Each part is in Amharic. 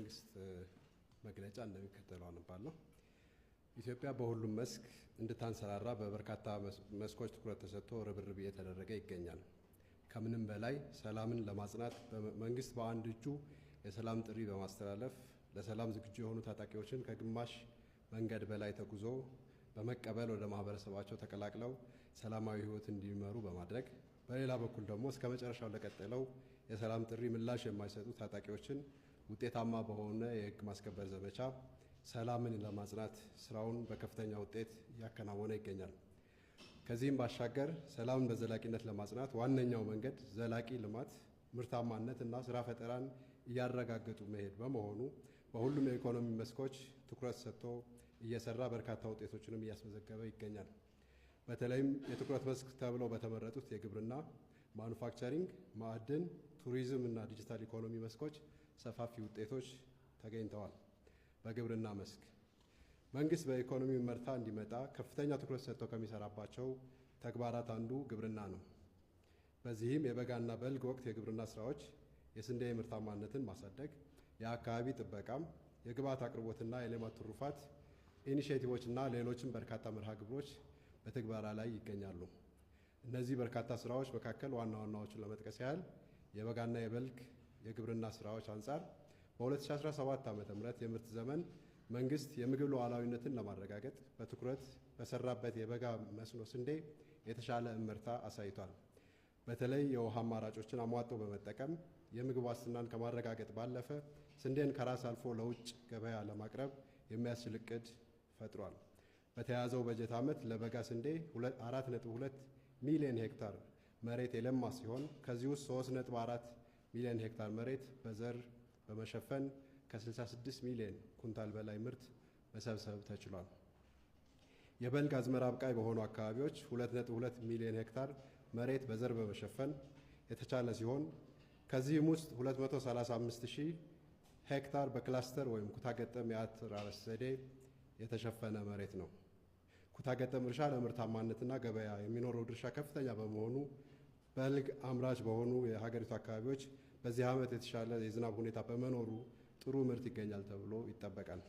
የመንግስት መግለጫ እንደሚከተለው አነባለሁ። ኢትዮጵያ በሁሉም መስክ እንድታንሰራራ በበርካታ መስኮች ትኩረት ተሰጥቶ ርብርብ እየተደረገ ይገኛል። ከምንም በላይ ሰላምን ለማጽናት መንግስት በአንድ እጁ የሰላም ጥሪ በማስተላለፍ ለሰላም ዝግጁ የሆኑ ታጣቂዎችን ከግማሽ መንገድ በላይ ተጉዞ በመቀበል ወደ ማህበረሰባቸው ተቀላቅለው ሰላማዊ ህይወት እንዲመሩ በማድረግ በሌላ በኩል ደግሞ እስከ መጨረሻው ለቀጠለው የሰላም ጥሪ ምላሽ የማይሰጡ ታጣቂዎችን ውጤታማ በሆነ የህግ ማስከበር ዘመቻ ሰላምን ለማጽናት ስራውን በከፍተኛ ውጤት እያከናወነ ይገኛል። ከዚህም ባሻገር ሰላምን በዘላቂነት ለማጽናት ዋነኛው መንገድ ዘላቂ ልማት፣ ምርታማነት እና ስራ ፈጠራን እያረጋገጡ መሄድ በመሆኑ በሁሉም የኢኮኖሚ መስኮች ትኩረት ሰጥቶ እየሰራ በርካታ ውጤቶችንም እያስመዘገበ ይገኛል። በተለይም የትኩረት መስክ ተብለው በተመረጡት የግብርና፣ ማኑፋክቸሪንግ፣ ማዕድን፣ ቱሪዝም እና ዲጂታል ኢኮኖሚ መስኮች ሰፋፊ ውጤቶች ተገኝተዋል። በግብርና መስክ መንግስት በኢኮኖሚ መርታ እንዲመጣ ከፍተኛ ትኩረት ሰጥቶ ከሚሰራባቸው ተግባራት አንዱ ግብርና ነው። በዚህም የበጋና በልግ ወቅት የግብርና ስራዎች የስንዴ ምርታማነትን ማሳደግ፣ የአካባቢ ጥበቃም፣ የግብዓት አቅርቦትና የሌማት ትሩፋት ኢኒሼቲቮችና ሌሎችም በርካታ መርሃ ግብሮች በትግበራ ላይ ይገኛሉ። እነዚህ በርካታ ስራዎች መካከል ዋና ዋናዎቹን ለመጥቀስ ያህል የበጋና የበልግ የግብርና ስራዎች አንጻር በ2017 ዓ.ም የምርት ዘመን መንግስት የምግብ ሉዓላዊነትን ለማረጋገጥ በትኩረት በሰራበት የበጋ መስኖ ስንዴ የተሻለ እምርታ አሳይቷል። በተለይ የውሃ አማራጮችን አሟጦ በመጠቀም የምግብ ዋስትናን ከማረጋገጥ ባለፈ ስንዴን ከራስ አልፎ ለውጭ ገበያ ለማቅረብ የሚያስችል እቅድ ፈጥሯል። በተያዘው በጀት ዓመት ለበጋ ስንዴ 4.2 ሚሊዮን ሄክታር መሬት የለማ ሲሆን ከዚህ ውስጥ 3.4 ሚሊዮን ሄክታር መሬት በዘር በመሸፈን ከ66 ሚሊዮን ኩንታል በላይ ምርት መሰብሰብ ተችሏል። የበልግ አዝመራ አብቃይ በሆኑ አካባቢዎች 2.2 ሚሊዮን ሄክታር መሬት በዘር በመሸፈን የተቻለ ሲሆን ከዚህም ውስጥ 235,000 ሄክታር በክላስተር ወይም ኩታገጠም የአተራረስ ዘዴ የተሸፈነ መሬት ነው። ኩታገጠም እርሻ ለምርታማነትና ገበያ የሚኖረው ድርሻ ከፍተኛ በመሆኑ በልግ አምራች በሆኑ የሀገሪቱ አካባቢዎች በዚህ ዓመት የተሻለ የዝናብ ሁኔታ በመኖሩ ጥሩ ምርት ይገኛል ተብሎ ይጠበቃል።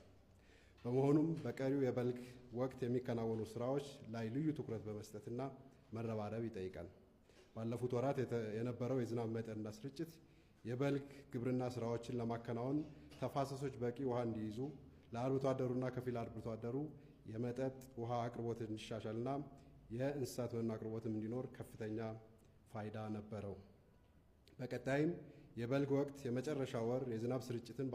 በመሆኑም በቀሪው የበልግ ወቅት የሚከናወኑ ስራዎች ላይ ልዩ ትኩረት በመስጠትና መረባረብ ይጠይቃል። ባለፉት ወራት የነበረው የዝናብ መጠንና ስርጭት የበልግ ግብርና ስራዎችን ለማከናወን ተፋሰሶች በቂ ውሃ እንዲይዙ፣ ለአርብቶ አደሩና ከፊል አርብቶ አደሩ የመጠጥ ውሃ አቅርቦት እንዲሻሻልና የእንስሳት መኖ አቅርቦትም እንዲኖር ከፍተኛ ፋይዳ ነበረው። በቀጣይም የበልግ ወቅት የመጨረሻ ወር የዝናብ ስርጭትን